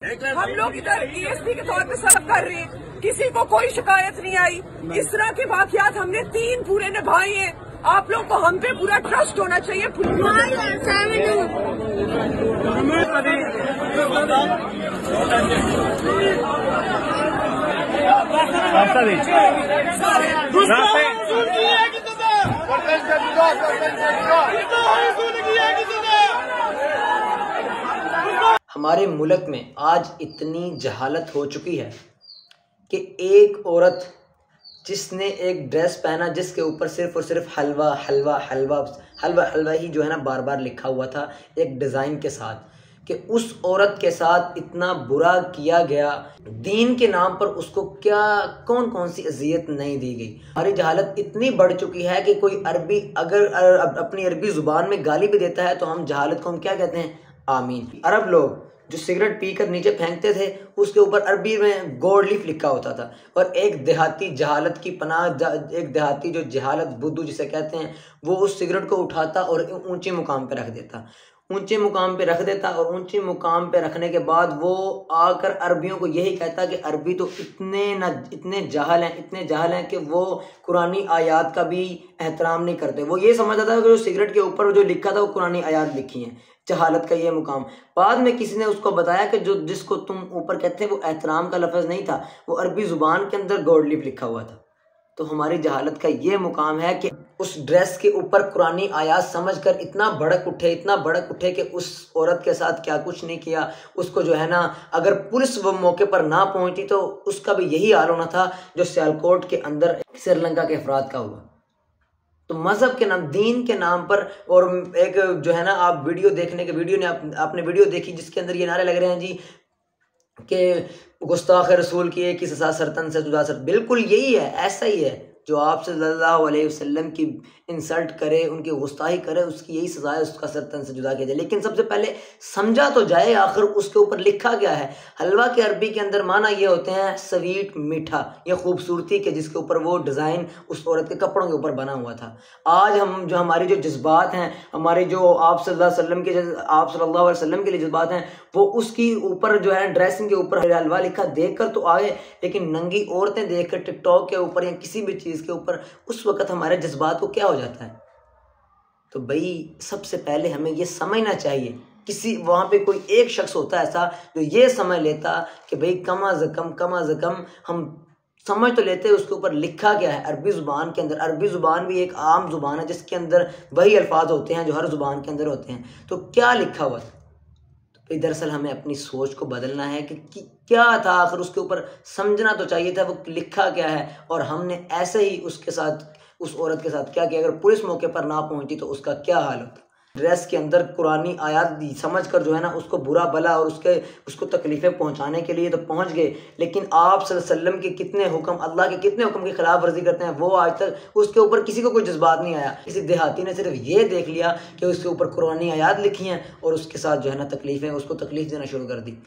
हम लोग इधर टीएसपी के तौर पे सर्व कर रहे हैं, किसी को कोई शिकायत नहीं आई। इस तरह के वाकयात हमने 3 पूरे निभाए हैं। आप लोग को हम पे पूरा ट्रस्ट होना चाहिए। हमारे मुल्क में आज इतनी जहालत हो चुकी है कि एक औरत जिसने एक ड्रेस पहना जिसके ऊपर सिर्फ और सिर्फ हलवा हलवा हलवा हलवा हलवा ही जो है ना बार बार लिखा हुआ था एक डिज़ाइन के साथ, कि उस औरत के साथ इतना बुरा किया गया। दीन के नाम पर उसको क्या कौन कौन सी अजियत नहीं दी गई। हमारी जहालत इतनी बढ़ चुकी है कि कोई अरबी अगर अपनी अरबी ज़ुबान में गाली भी देता है तो हम जहालत को हम क्या कहते हैं, आमीन। अरब लोग जो सिगरेट पीकर नीचे फेंकते थे उसके ऊपर अरबी में गोल्ड लीफ लिखा होता था, और एक देहाती जहालत की पनाह, एक देहाती जो जहालत बुद्धू जिसे कहते हैं, वो उस सिगरेट को उठाता और ऊंचे मुकाम पे रख देता, ऊंचे मुकाम पे रख देता और ऊंचे मुकाम पे रखने के बाद वो आकर अरबियों को यही कहता कि अरबी तो इतने जाहल हैं कि वो कुरानी आयात का भी एहतराम नहीं करते। वो ये समझता था कि जो सिगरेट के ऊपर जो लिखा था वो कुरानी आयात लिखी हैं। जहालत का ये मुकाम। बाद में किसी ने उसको बताया कि जो जिसको तुम ऊपर कहते हैं वो एहतराम का लफ्ज़ नहीं था, वो अरबी ज़ुबान के अंदर गोल्ड लीफ लिखा हुआ था। तो हमारी जहालत का ये मुकाम है कि उस ड्रेस के ऊपर कुरानी आयात समझकर इतना भड़क उठे कि उस औरत के साथ क्या कुछ नहीं किया। उसको जो है ना, अगर पुलिस वो मौके पर ना पहुंची तो उसका भी यही हाल होना था जो सियालकोट के अंदर श्रीलंका के अफराद का हुआ। तो मज़हब के नाम, दीन के नाम पर, और एक जो है ना, आप वीडियो देखने के वीडियो ने आपने वीडियो देखी जिसके अंदर ये नारे लग रहे हैं जी कि गुस्ताख रसूल की एक ही सज़ा सरतन से जुदा सर। बिल्कुल यही है, ऐसा ही है। जो आप सल्लल्लाहु अलैहि वसल्लम की इंसल्ट करे, उनकी गुस्ताही करे, उसकी यही सज़ा है, उसका सरतन से जुदा किया जाए। लेकिन सबसे पहले समझा तो जाए आखिर उसके ऊपर लिखा क्या है। हलवा के अरबी के अंदर माना ये होते हैं स्वीट, मीठा, ये खूबसूरती के, जिसके ऊपर वो डिज़ाइन उस औरत के कपड़ों के ऊपर बना हुआ था। आज हम जो हमारी जो जज्बात हैं, हमारे जो आप सल्लल्लाहु अलैहि वसल्लम के लिए जज्बात हैं, वो उसकी ऊपर जो है ड्रेसिंग के ऊपर हलवा लिखा देख कर तो आए, लेकिन नंगी औरतें देख कर टिकटॉक के ऊपर या किसी भी चीज़ के ऊपर उस वक्त हमारे जज्बात को क्या हो जाता है। तो भाई सबसे पहले हमें ये समझना चाहिए, किसी वहाँ पे कोई एक शख्स होता है ऐसा जो ये समझ लेता कि भाई कम अज़ कम हम समझ तो लेते हैं उसके ऊपर लिखा क्या है अरबी ज़ुबान के अंदर। अरबी ज़ुबान भी एक आम ज़ुबान है जिसके अंदर वही अल्फाज होते हैं जो हर ज़ुबान के अंदर होते हैं। तो क्या लिखा हुआ था? तो दरअसल हमें अपनी सोच को बदलना है कि क्या था आखिर उसके ऊपर, समझना तो चाहिए था वो लिखा क्या है। और हमने ऐसे ही उसके साथ, उस औरत के साथ क्या किया। अगर पुलिस मौके पर ना पहुंची तो उसका क्या हाल होता। ड्रेस के अंदर कुरानी आयात समझकर जो है ना उसको बुरा भला और उसको तकलीफ़ें पहुंचाने के लिए तो पहुंच गए, लेकिन आप सल्लल्लाहु अलैहि वसल्लम के कितने हुक्म, अल्लाह के कितने हुक्म की खिलाफ वर्जी करते हैं, वो आज तक उसके ऊपर किसी को कोई जज्बात नहीं आया। किसी देहाती ने सिर्फ ये देख लिया कि उसके ऊपर कुरानी आयात लिखी हैं और उसके साथ जो है ना तकलीफ़ें, उसको तकलीफ़ देना शुरू कर दी।